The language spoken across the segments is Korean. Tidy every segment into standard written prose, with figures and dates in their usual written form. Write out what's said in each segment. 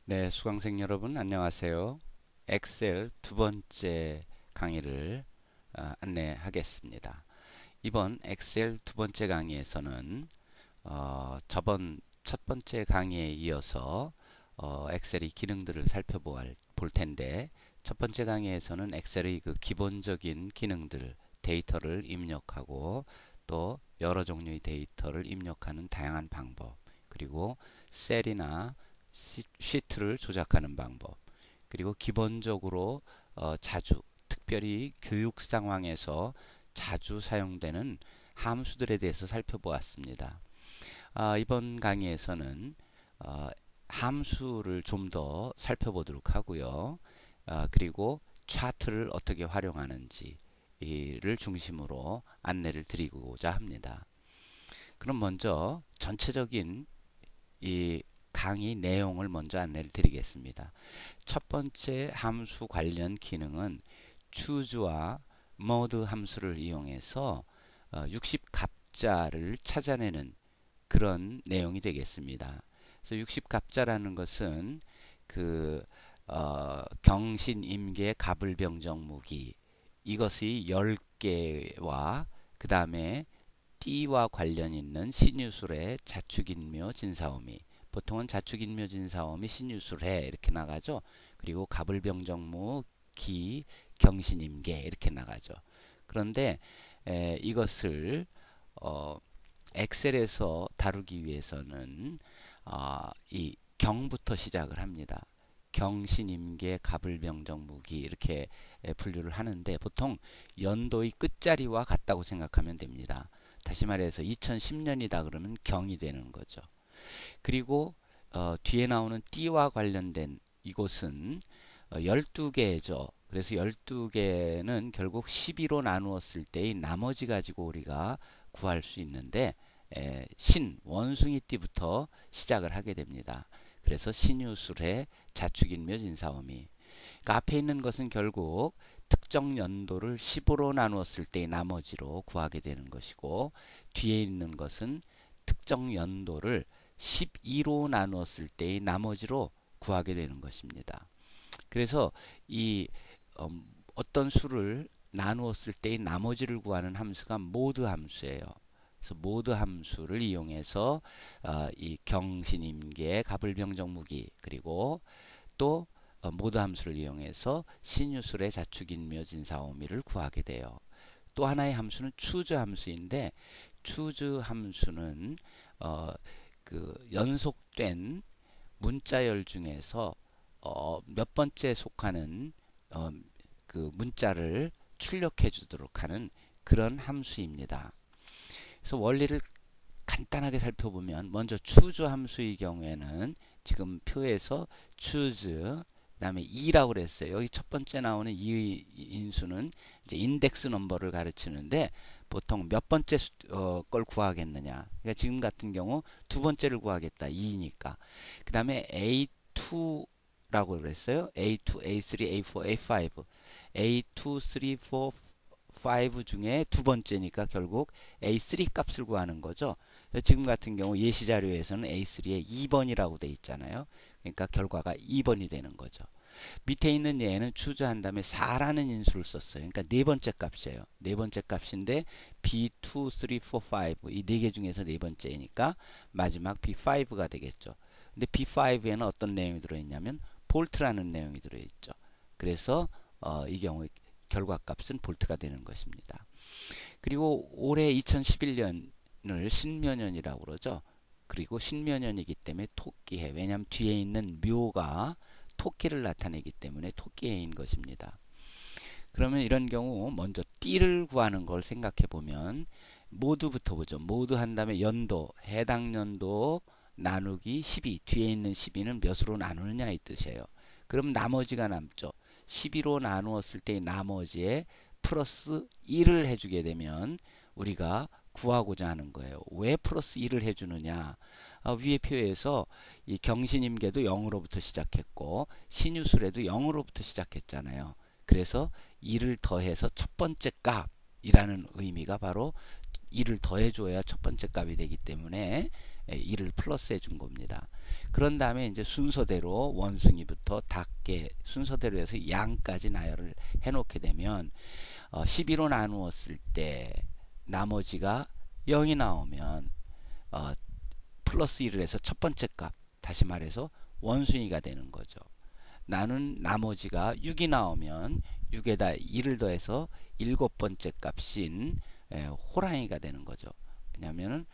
네, 수강생 여러분 안녕하세요. 엑셀 두 번째 강의를 안내하겠습니다. 이번 엑셀 두 번째 강의에서는 저번 첫 번째 강의에 이어서 엑셀의 기능들을 살펴볼 텐데, 첫 번째 강의에서는 엑셀의 그 기본적인 기능들, 데이터를 입력하고 또 여러 종류의 데이터를 입력하는 다양한 방법, 그리고 셀이나 시트를 조작하는 방법, 그리고 기본적으로 자주, 특별히 교육 상황에서 자주 사용되는 함수들에 대해서 살펴보았습니다. 이번 강의에서는 어, 함수를 좀 더 살펴보도록 하고요. 그리고 차트를 어떻게 활용하는지를 중심으로 안내를 드리고자 합니다. 그럼 먼저 전체적인 이 강의 내용을 먼저 안내를 드리겠습니다. 첫 번째 함수 관련 기능은 choose와 mode 함수를 이용해서 60갑자를 찾아내는 그런 내용이 되겠습니다. 그래서 60갑자라는 것은 그 경신, 임계, 갑을, 병정, 무기, 이것이 10개와 그 다음에 띠와 관련 있는 신유술의 자축인묘, 진사오미, 보통은 자축인묘, 진사오미, 신유술해 이렇게 나가죠. 그리고 갑을, 병정무, 기, 경신임계 이렇게 나가죠. 그런데 이것을 엑셀에서 다루기 위해서는 이 경부터 시작을 합니다. 경신임계, 갑을, 병정, 무기 이렇게 분류를 하는데, 보통 연도의 끝자리와 같다고 생각하면 됩니다. 다시 말해서 2010년이다 그러면 경이 되는 거죠. 그리고 뒤에 나오는 띠와 관련된 이곳은 12개죠. 그래서 12개는 결국 12로 나누었을 때의 나머지 가지고 우리가 구할 수 있는데, 원숭이 띠부터 시작을 하게 됩니다. 그래서 신유술해, 자축인묘, 진사오미. 그러니까 앞에 있는 것은 결국 특정 연도를 10으로 나누었을 때의 나머지로 구하게 되는 것이고, 뒤에 있는 것은 특정 연도를 12로 나누었을 때의 나머지로 구하게 되는 것입니다. 그래서 이 어떤 수를 나누었을 때의 나머지를 구하는 함수가 모드 함수예요. 그래서 모드 함수를 이용해서 이 경신임계, 갑을병정무기, 그리고 또 모드 함수를 이용해서 신유술의 자축인묘, 진사오미를 구하게 돼요. 또 하나의 함수는 choose 함수인데, choose 함수는 그 연속된 문자열 중에서 몇 번째 속하는 어, 그 문자를 출력해 주도록 하는 그런 함수입니다. 그래서 원리를 간단하게 살펴보면, 먼저 choose 함수의 경우에는 지금 표에서 choose 그다음에 2라고 그랬어요. 여기 첫 번째 나오는 이 인수는 이제 인덱스 넘버를 가르치는데, 보통 몇 번째 걸 구하겠느냐. 그러니까 지금 같은 경우 두 번째를 구하겠다. 2니까. 그 다음에 A2라고 그랬어요. A2, A3, A4, A5. A2, 3, 4, 5 중에 두 번째니까 결국 A3 값을 구하는 거죠. 지금 같은 경우 예시 자료에서는 A3에 2번이라고 돼 있잖아요. 그러니까 결과가 2번이 되는 거죠. 밑에 있는 얘는 추저한 다음에 4라는 인수를 썼어요. 그러니까 네 번째 값이에요. 네 번째 값인데 B2, 3, 4, 5 이 네 개 중에서 네 번째니까 마지막 B5가 되겠죠. 근데 B5에는 어떤 내용이 들어있냐면 볼트라는 내용이 들어있죠. 그래서 이 경우 결과값은 볼트가 되는 것입니다. 그리고 올해 2011년을 신묘년이라고 그러죠. 그리고 신묘년이기 때문에 토끼해. 왜냐하면 뒤에 있는 묘가 토끼를 나타내기 때문에 토끼해인 것입니다. 그러면 이런 경우 먼저 띠를 구하는 걸 생각해 보면, 모드부터 보죠. 모드 한 다음에 연도, 해당 연도 나누기 12, 뒤에 있는 12는 몇으로 나누느냐 이 뜻이에요. 그럼 나머지가 남죠. 12로 나누었을 때 나머지에 플러스 1을 해주게 되면 우리가 구하고자 하는 거예요. 왜 플러스 1을 해주느냐. 위의 표에서 이 경신임계도 0으로부터 시작했고 신유술에도 0으로부터 시작했잖아요. 그래서 1을 더해서 첫 번째 값이라는 의미가 바로 1을 더해줘야 첫 번째 값이 되기 때문에 1을 플러스해 준 겁니다. 그런 다음에 이제 순서대로 원숭이부터 닭개 순서대로 해서 양까지 나열을 해 놓게 되면 12로 나누었을 때 나머지가 0이 나오면 플러스 1을 해서 첫 번째 값, 다시 말해서 원숭이가 되는 거죠. 나는 나머지가 6이 나오면 6에다 1을 더해서 일곱 번째 값인 호랑이가 되는 거죠. 왜냐하면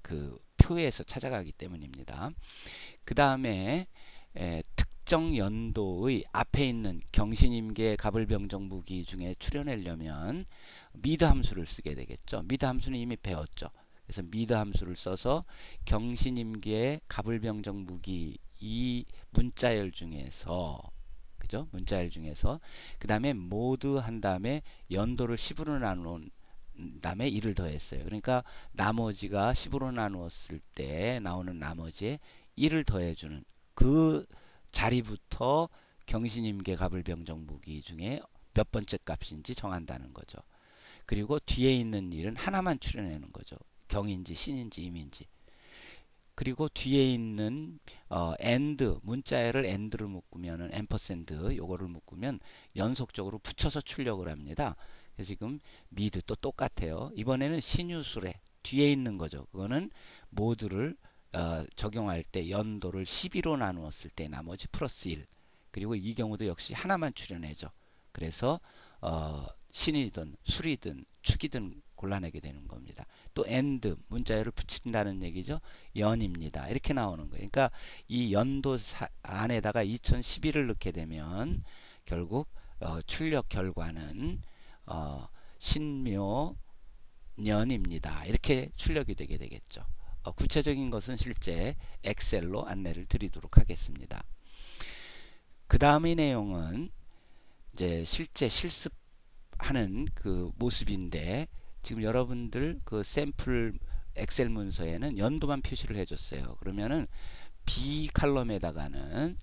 그 표에서 찾아가기 때문입니다. 그 다음에 특정 연도의 앞에 있는 경신임계 갑을병정 무기 중에 추려내려면 미드 함수를 쓰게 되겠죠. 미드 함수는 이미 배웠죠. 그래서 미드 함수를 써서 경신임계 갑을병정 무기 이 문자열 중에서 그죠? 문자열 중에서 그 다음에 모두 한 다음에 연도를 10으로 나눈 다음에 1을 더했어요. 그러니까 나머지가 10으로 나누었을 때 나오는 나머지에 1을 더해주는 그 자리부터 경신임계 갑을병정 무기 중에 몇 번째 값인지 정한다는 거죠. 그리고 뒤에 있는 1은 하나만 추려내는 거죠. 경인지 신인지 임인지. 그리고 뒤에 있는 and 문자열을 and를 묶으면은 앰퍼샌드 요거를 묶으면 연속적으로 붙여서 출력을 합니다. 그래서 지금 미드 또 똑같아요. 이번에는 신유술에 뒤에 있는 거죠. 그거는 모두를 적용할 때 연도를 12로 나누었을 때 나머지 플러스 1. 그리고 이 경우도 역시 하나만 추려내죠. 그래서 신이든 술이든 축이든 골라내게 되는 겁니다. 또 and 문자열을 붙인다는 얘기죠. 연입니다. 이렇게 나오는 거예요. 그러니까 이 연도 안에다가 2011을 넣게 되면 결국 출력 결과는 신묘년입니다. 이렇게 출력이 되게 되겠죠. 구체적인 것은 실제 엑셀로 안내를 드리도록 하겠습니다. 그 다음의 내용은 이제 실제 실습하는 그 모습인데 지금 여러분들 그 샘플 엑셀 문서에는 연도만 표시를 해줬어요. 그러면은 B 칼럼에다가는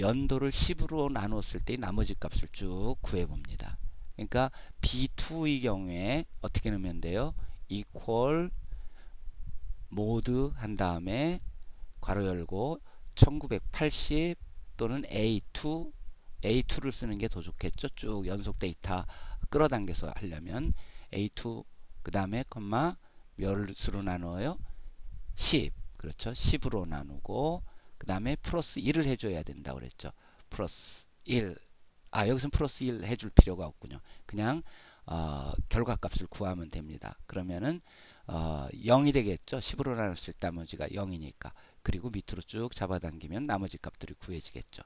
연도를 10으로 나눴을 때 나머지 값을 쭉 구해봅니다. 그러니까 B2의 경우에 어떻게 넣으면 돼요? equal 모드 한 다음에 괄호 열고 1980 또는 A2를 쓰는 게 더 좋겠죠. 쭉 연속 데이터 끌어당겨서 하려면 A2 그 다음에 콤마 몇으로 나누어요? 10. 그렇죠. 10으로 나누고 그 다음에 플러스 1을 해줘야 된다고 그랬죠. 플러스 1. 여기서는 플러스 1 해줄 필요가 없군요. 그냥 결과값을 구하면 됩니다. 그러면은 0이 되겠죠. 10으로 나눴을 때 나머지가 0이니까. 그리고 밑으로 쭉 잡아당기면 나머지 값들이 구해지겠죠.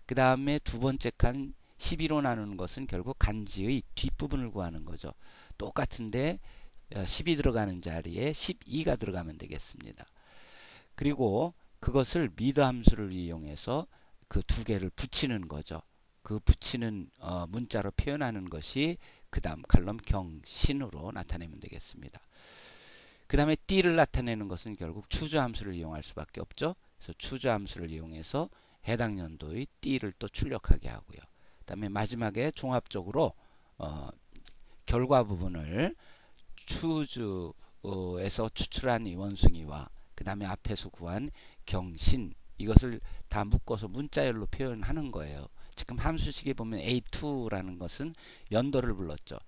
그 다음에 두 번째 칸 12로 나누는 것은 결국 간지의 뒷부분을 구하는 거죠. 똑같은데 10이 들어가는 자리에 12가 들어가면 되겠습니다. 그리고 그것을 미드 함수를 이용해서 그 두 개를 붙이는 거죠. 그 붙이는 문자로 표현하는 것이 그 다음 칼럼 경신으로 나타내면 되겠습니다. 그 다음에 띠를 나타내는 것은 결국 추주 함수를 이용할 수밖에 없죠. 그래서 추주 함수를 이용해서 해당 연도의 띠를 또 출력하게 하고요. 그 다음에 마지막에 종합적으로 결과 부분을 추주에서 추출한 이 원숭이와 그 다음에 앞에서 구한 경신 이것을 다 묶어서 문자열로 표현하는 거예요. 지금 함수식에 보면 A2라는 것은 연도를 불렀죠.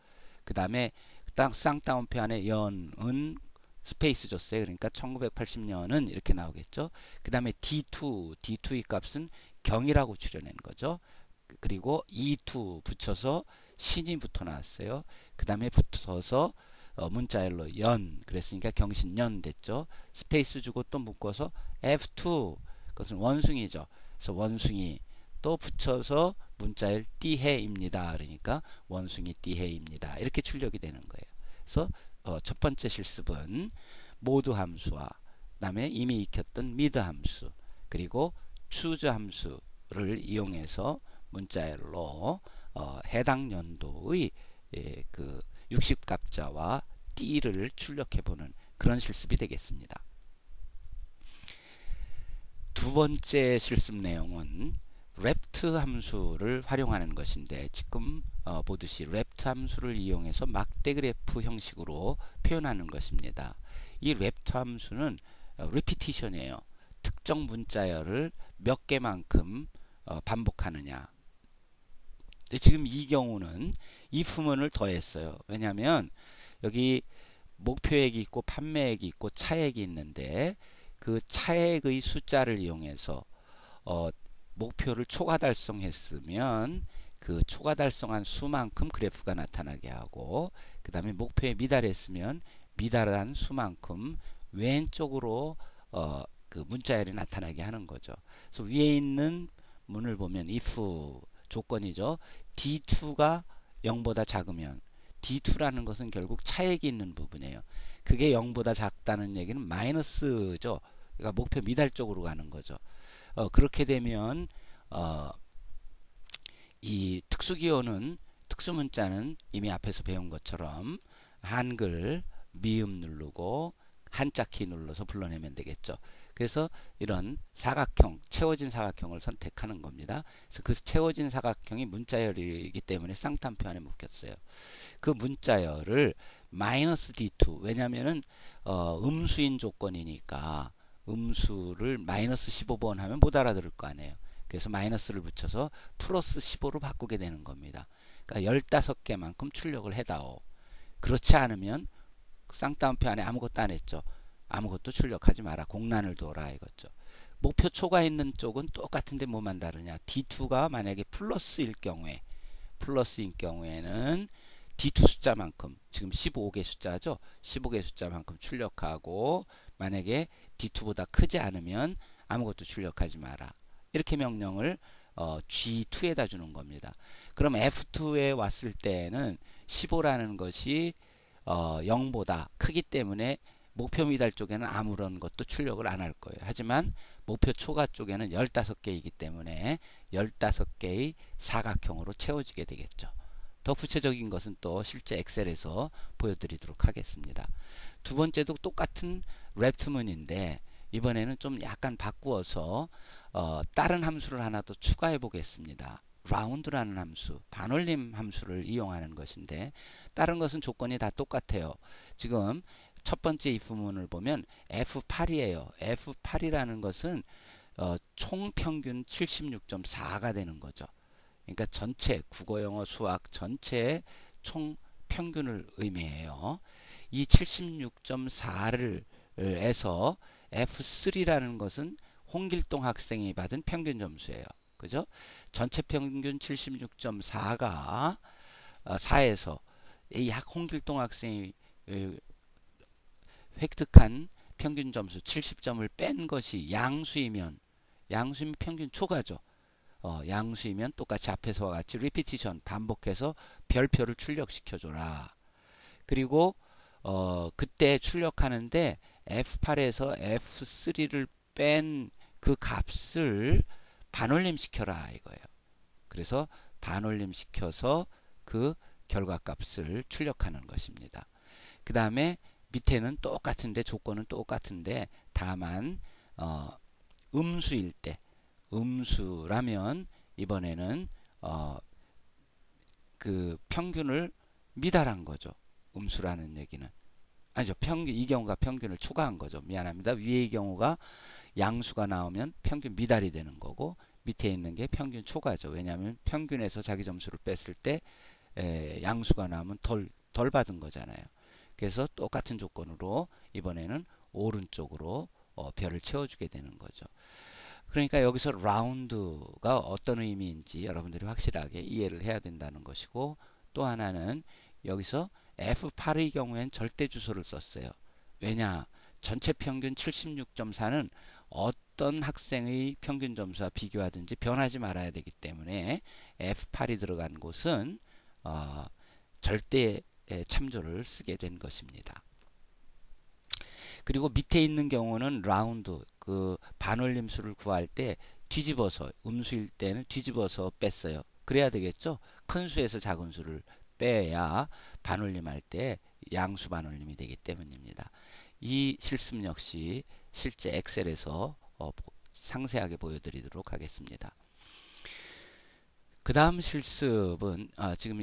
그 다음에 쌍따옴표 안에 연은 스페이스 줬어요. 그러니까 1980년은 이렇게 나오겠죠. 그 다음에 D2의 값은 경이라고 추려낸 거죠. 그리고 E2 붙여서 신이 붙어 나왔어요. 그 다음에 붙어서 문자열로 연 그랬으니까 경신연 됐죠. 스페이스 주고 또 묶어서 F2 그것은 원숭이죠. 그래서 원숭이 또 붙여서 문자열 띠해입니다. 그러니까 원숭이 띠해입니다. 이렇게 출력이 되는 거예요. 그래서 첫 번째 실습은 모드 함수와 그 다음에 이미 익혔던 미드 함수 그리고 추즈 함수를 이용해서 문자열로 해당 연도의 그 60값자와 띠를 출력해보는 그런 실습이 되겠습니다. 두 번째 실습 내용은 랩트 함수를 활용하는 것인데 지금 보듯이 랩트 함수를 이용해서 막대 그래프 형식으로 표현하는 것입니다. 이 랩트 함수는 repetition이에요. 특정 문자열을 몇 개만큼 반복하느냐. 근데 지금 이 경우는 if문을 더했어요. 왜냐하면 여기 목표액이 있고 판매액이 있고 차액이 있는데 그 차액의 숫자를 이용해서 목표를 초과 달성했으면 그 초과 달성한 수만큼 그래프가 나타나게 하고, 그 다음에 목표에 미달했으면 미달한 수만큼 왼쪽으로 그 문자열이 나타나게 하는 거죠. 그래서 위에 있는 문을 보면 if 조건이죠. D2가 0보다 작으면, D2라는 것은 결국 차액이 있는 부분이에요. 그게 0보다 작다는 얘기는 마이너스죠. 그러니까 목표 미달 쪽으로 가는 거죠. 그렇게 되면 이 특수기호는, 특수문자는 이미 앞에서 배운 것처럼 한글 미음 누르고 한자 키 눌러서 불러내면 되겠죠. 그래서 이런 사각형, 채워진 사각형을 선택하는 겁니다. 그래서 그 채워진 사각형이 문자열이기 때문에 쌍따옴표 안에 묶였어요. 그 문자열을 마이너스 D2, 왜냐면은 음수인 조건이니까 음수를 마이너스 15번 하면 못 알아들을 거 아니에요. 그래서 마이너스를 붙여서 플러스 15로 바꾸게 되는 겁니다. 그러니까 15개만큼 출력을 해다오. 그렇지 않으면 쌍따옴표 안에 아무것도 안 했죠. 아무것도 출력하지 마라. 공란을 둬라 이거죠. 목표 초가 있는 쪽은 똑같은데 뭐만 다르냐. D2가 만약에 플러스일 경우에, 플러스인 경우에는 D2 숫자만큼, 지금 15개 숫자죠. 15개 숫자만큼 출력하고, 만약에 D2보다 크지 않으면 아무것도 출력하지 마라. 이렇게 명령을 G2에다 주는 겁니다. 그럼 F2에 왔을 때는 15라는 것이 0보다 크기 때문에 목표 미달 쪽에는 아무런 것도 출력을 안 할 거예요. 하지만 목표 초과 쪽에는 15개이기 때문에 15개의 사각형으로 채워지게 되겠죠. 더 구체적인 것은 또 실제 엑셀에서 보여드리도록 하겠습니다. 두 번째도 똑같은 랩트문인데 이번에는 좀 약간 바꾸어서 다른 함수를 하나 더 추가해 보겠습니다. 라운드라는 함수, 반올림 함수를 이용하는 것인데, 다른 것은 조건이 다 똑같아요. 지금 첫 번째 if문을 보면 F8이에요. F8이라는 것은 총 평균 76.4가 되는 거죠. 그러니까 전체 국어, 영어, 수학 전체의 총 평균을 의미해요. 이 76.4를 에서 F3라는 것은 홍길동 학생이 받은 평균 점수예요. 그죠? 전체 평균 76.4가 4에서 이 홍길동 학생이 획득한 평균 점수 70점을 뺀 것이 양수이면, 양수이면 평균 초과죠. 양수이면 똑같이 앞에서와 같이 리피티션, 반복해서 별표를 출력시켜줘라. 그리고 그때 출력하는데 F8에서 F3를 뺀 그 값을 반올림 시켜라 이거예요. 그래서 반올림 시켜서 그 결과값을 출력하는 것입니다. 그 다음에 밑에는 똑같은데, 조건은 똑같은데, 다만 음수일 때, 음수라면 이번에는 그 평균을 미달한 거죠. 음수라는 얘기는 아니죠. 이 경우가 평균을 초과한 거죠. 미안합니다. 위의 경우가 양수가 나오면 평균 미달이 되는 거고, 밑에 있는 게 평균 초과죠. 왜냐하면 평균에서 자기 점수를 뺐을 때 양수가 나오면 덜 받은 거잖아요. 그래서 똑같은 조건으로 이번에는 오른쪽으로 별을 채워주게 되는 거죠. 그러니까 여기서 라운드가 어떤 의미인지 여러분들이 확실하게 이해를 해야 된다는 것이고, 또 하나는 여기서 F8의 경우엔 절대 주소를 썼어요. 왜냐? 전체 평균 76.4는 어떤 학생의 평균 점수와 비교하든지 변하지 말아야 되기 때문에 F8이 들어간 곳은 절대 참조를 쓰게 된 것입니다. 그리고 밑에 있는 경우는 라운드, 그 반올림수를 구할 때 뒤집어서, 음수일 때는 뒤집어서 뺐어요. 그래야 되겠죠? 큰 수에서 작은 수를 빼야 반올림할 때 양수 반올림이 되기 때문입니다. 이 실습 역시 실제 엑셀에서 상세하게 보여드리도록 하겠습니다. 그 다음 실습은 지금